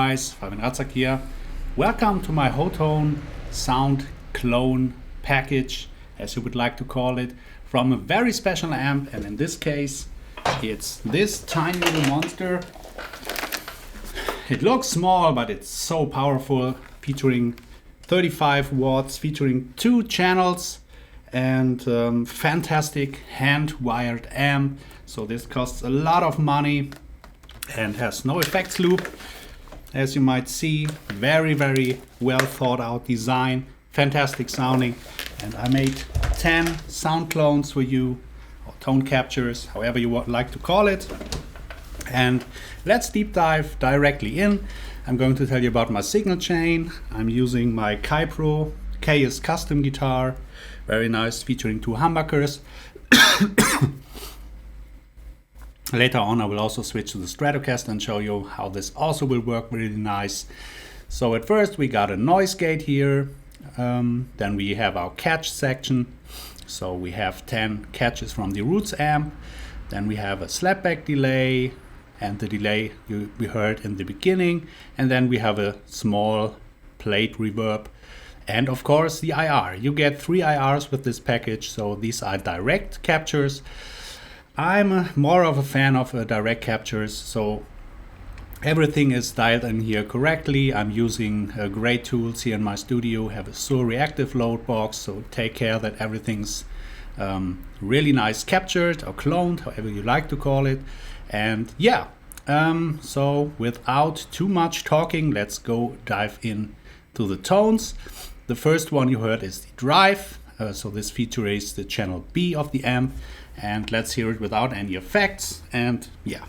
guys, Fabian Ratzak here. Welcome to my Hotone sound clone package, as you would like to call it, from a very special amp, and in this case it's this tiny little monster. It looks small, but it's so powerful, featuring 35 watts, featuring 2 channels, and fantastic hand-wired amp. So this costs a lot of money and has no effects loop. As you might see, very well thought out design, fantastic sounding, and I made 10 sound clones for you, or tone captures, however you would like to call it. And let's deep dive directly in. I'm going to tell you about my signal chain. I'm using my Kypro KS custom guitar, very nice, featuring 2 humbuckers. Later on I will also switch to the Stratocaster and show you how this also will work really nice. So at first we got a noise gate here, then we have our catch section. So we have 10 catches from the Roots amp, then we have a slapback delay and the delay we heard in the beginning, and then we have a small plate reverb, and of course the IR. You get 3 IRs with this package, so these are direct captures. I'm more of a fan of direct captures, so everything is dialed in here correctly. I'm using great tools here in my studio. Have a Suhr Reactive load box, so take care that everything's really nice captured or cloned, however you like to call it. And yeah, so without too much talking, let's go dive in to the tones. The first one you heard is the drive. So this features the channel B of the amp, and let's hear it without any effects. And yeah.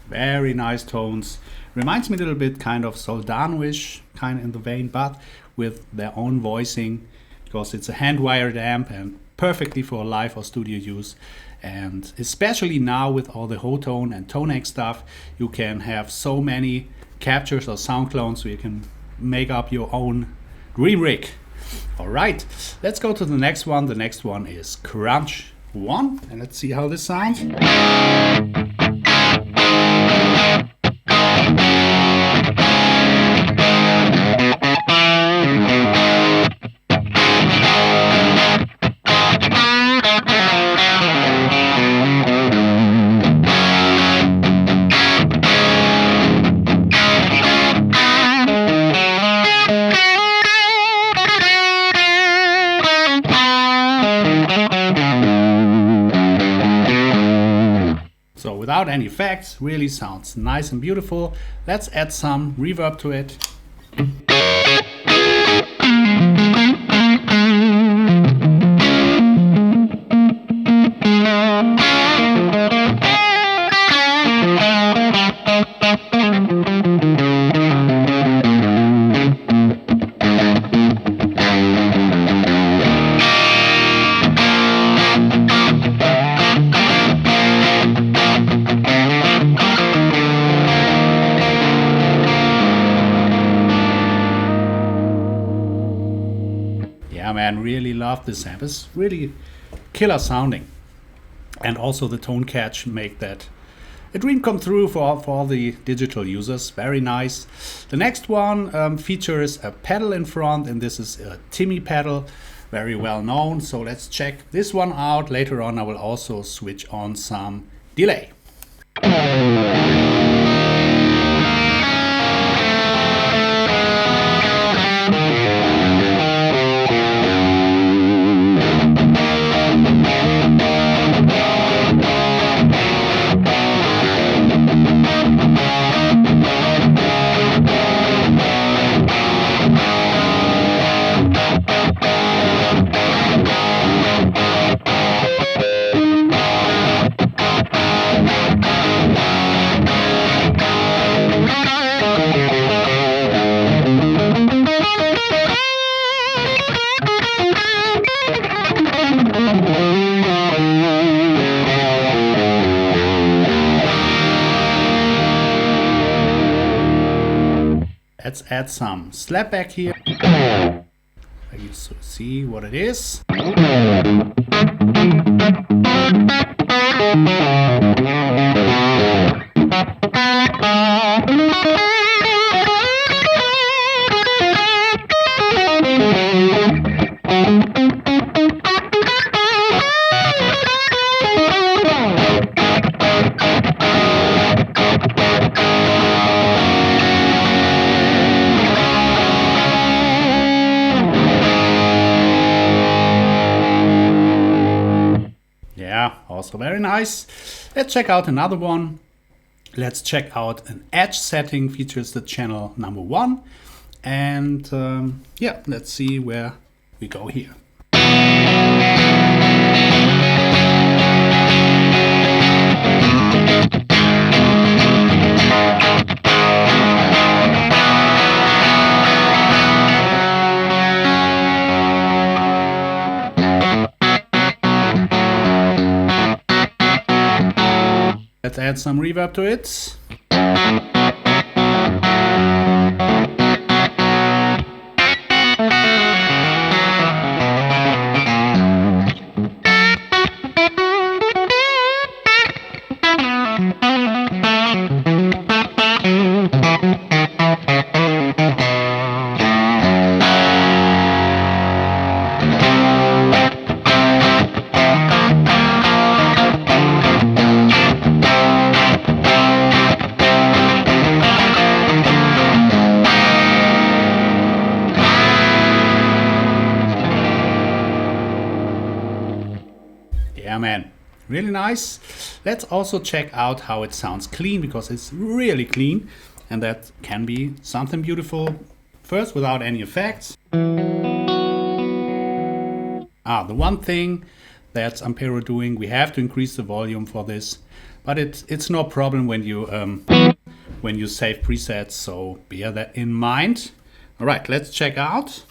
Very nice tones. Reminds me a little bit kind of Soldano-ish, kind of in the vein, but with their own voicing, because it's a hand-wired amp and perfectly for live or studio use. And especially now with all the Hotone and Tonex stuff, you can have so many captures or sound clones, so you can make up your own dream rig. All right, let's go to the next one. The next one is Crunch 1, and let's see how this sounds. So without any effects, really sounds nice and beautiful. Let's add some reverb to it. Yeah, man, really love this amp. It's really killer sounding, and also the tone catch make that a dream come true for all the digital users. Very nice. The next one features a pedal in front, and this is a Timmy pedal, very well known. So let's check this one out. Later on I will also switch on some delay. Let's add some slapback here. Let you see what it is. Also very nice. Let's check out another one. Let's check out an edge setting, features the channel number 1. And yeah, let's see where we go here. Let's add some reverb to it. Yeah, man, really nice. Let's also check out how it sounds clean, because it's really clean, and that can be something beautiful. First, without any effects. The one thing that's Ampero doing, we have to increase the volume for this, but it's no problem when you save presets, so bear that in mind. All right, let's check out.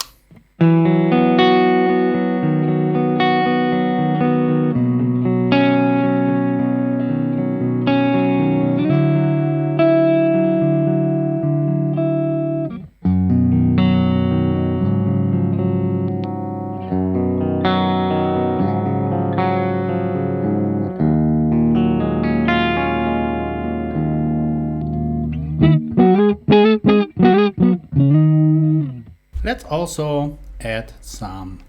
Let's also add some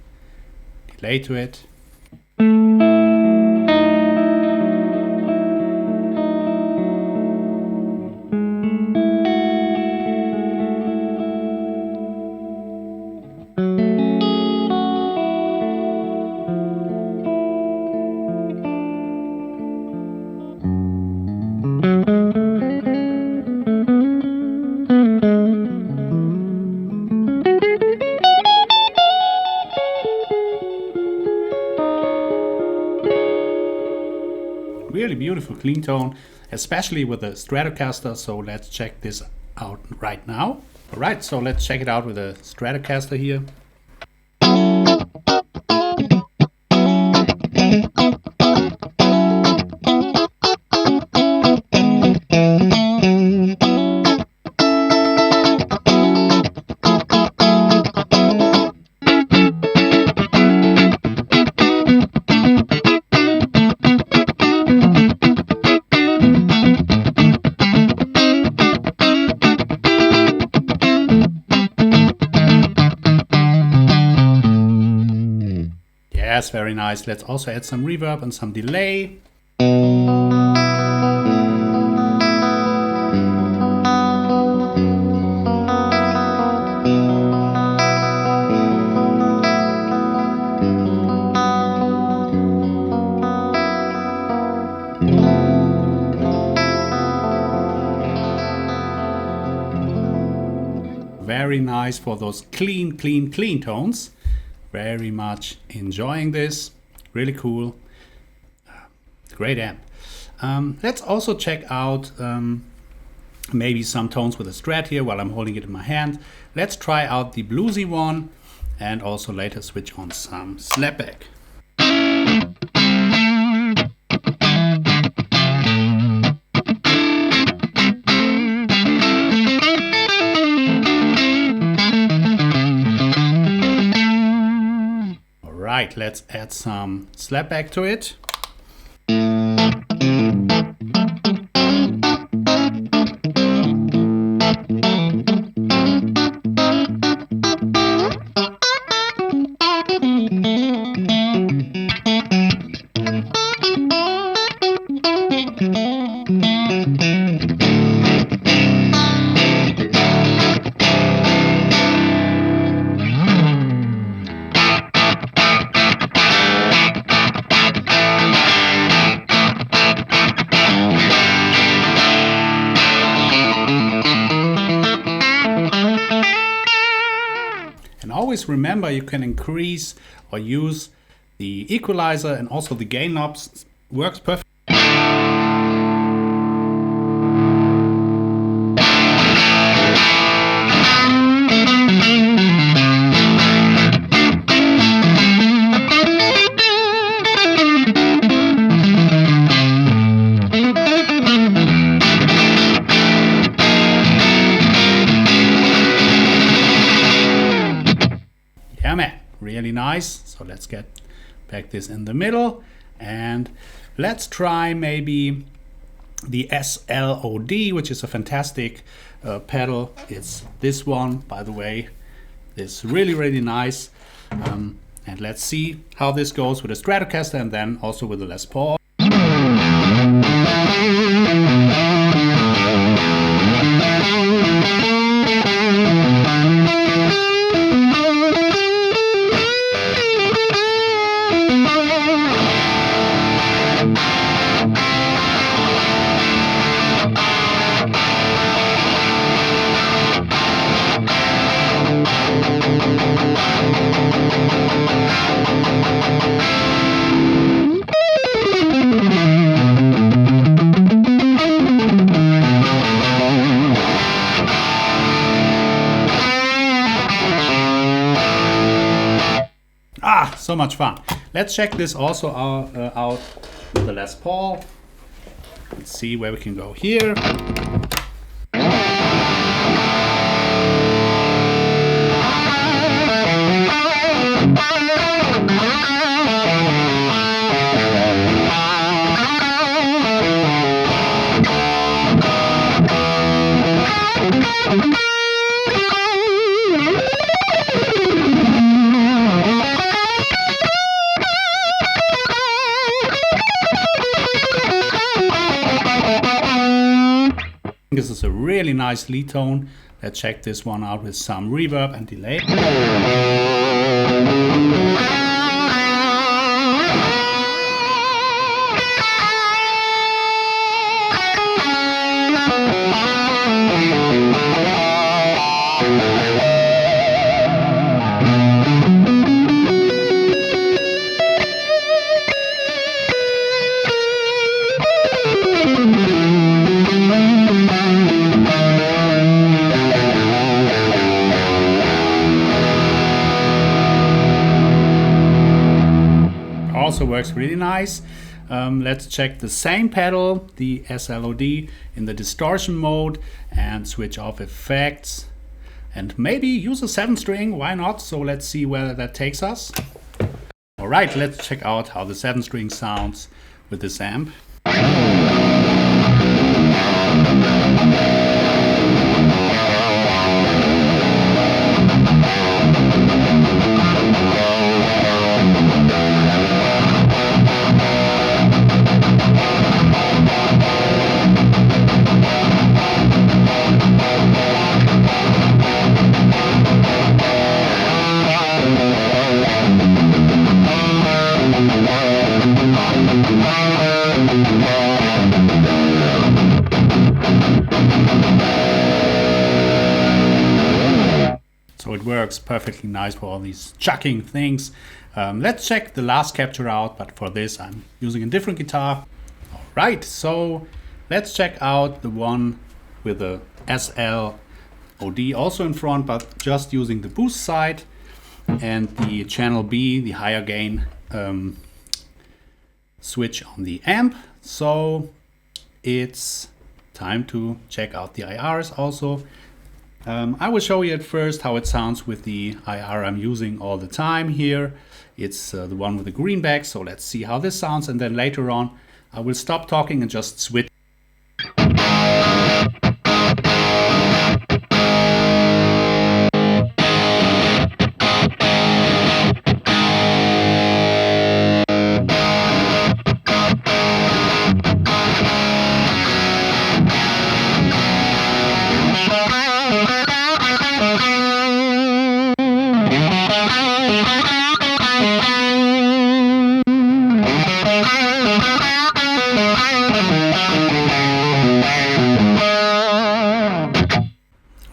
delay to it. Really beautiful clean tone, especially with the Stratocaster. So let's check this out right now. All right, so let's check it out with the Stratocaster here. Yes, very nice. Let's also add some reverb and some delay. Very nice for those clean tones. Very much enjoying this. Really cool. Great amp. Let's also check out maybe some tones with a Strat here while I'm holding it in my hand. Let's try out the Bluesy one and also later switch on some slapback. Alright, let's add some slapback to it. Always remember you can increase or use the equalizer, and also the gain knobs works perfect. Really nice. So let's get back this in the middle, and let's try maybe the SL-OD, which is a fantastic pedal. It's this one, by the way. It's really nice, and let's see how this goes with a Stratocaster and then also with the Les Paul. So much fun. Let's check this also out with the Les Paul. Let's see where we can go here. This is a really nice lead tone. Let's check this one out with some reverb and delay. Also works really nice. Let's check the same pedal, the SL-OD, in the distortion mode and switch off effects and maybe use a 7-string, why not? So let's see where that takes us. Alright, let's check out how the 7-string sounds with this amp. So it works perfectly nice for all these chucking things. Let's check the last capture out, but for this I'm using a different guitar. Alright, so let's check out the one with the SL-OD also in front, but just using the boost side and the channel B, the higher gain switch on the amp. So it's time to check out the IRs also. I will show you at first how it sounds with the IR I'm using all the time here. It's the one with the green back. So let's see how this sounds, and then later on I will stop talking and just switch.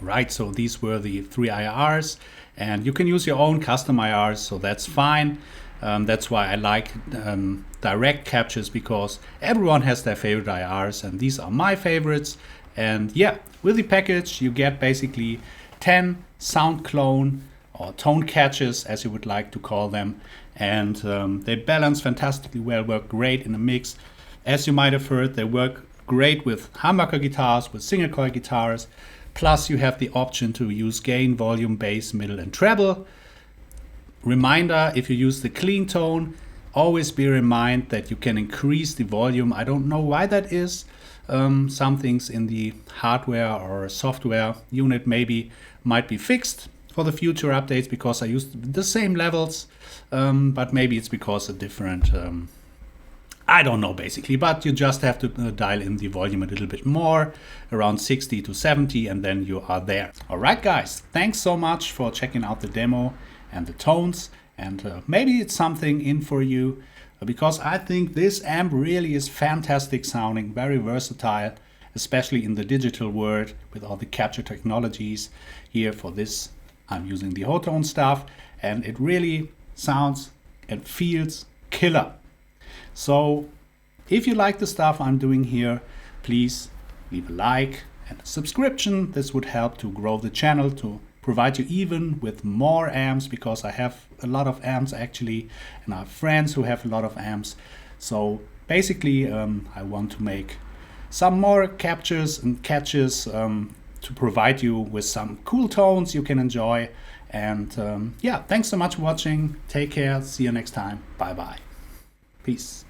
Right, so these were the 3 IRs, and you can use your own custom IRs, so that's fine. That's why I like direct captures, because everyone has their favorite IRs, and these are my favorites. And yeah, with the package you get basically 10 sound clone or tone catches, as you would like to call them, and they balance fantastically well, work great in a mix. As you might have heard, they work great with humbucker guitars, with single coil guitars. Plus you have the option to use gain, volume, bass, middle and treble. Reminder, if you use the clean tone, always bear in mind that you can increase the volume. I don't know why that is. Some things in the hardware or software unit might be fixed for the future updates, because I used the same levels, but maybe it's because of different I don't know basically, but you just have to dial in the volume a little bit more, around 60 to 70, and then you are there. Alright guys, thanks so much for checking out the demo and the tones, and maybe it's something in for you, because I think this amp really is fantastic sounding, very versatile, especially in the digital world with all the capture technologies. Here for this I'm using the Hotone stuff, and it really sounds and feels killer. So if you like the stuff I'm doing here, please leave a like and a subscription. This would help to grow the channel, to provide you even with more amps, because I have a lot of amps actually, and I have friends who have a lot of amps. So basically I want to make some more captures and catches to provide you with some cool tones you can enjoy. And yeah, thanks so much for watching. Take care. See you next time. Bye bye. Peace.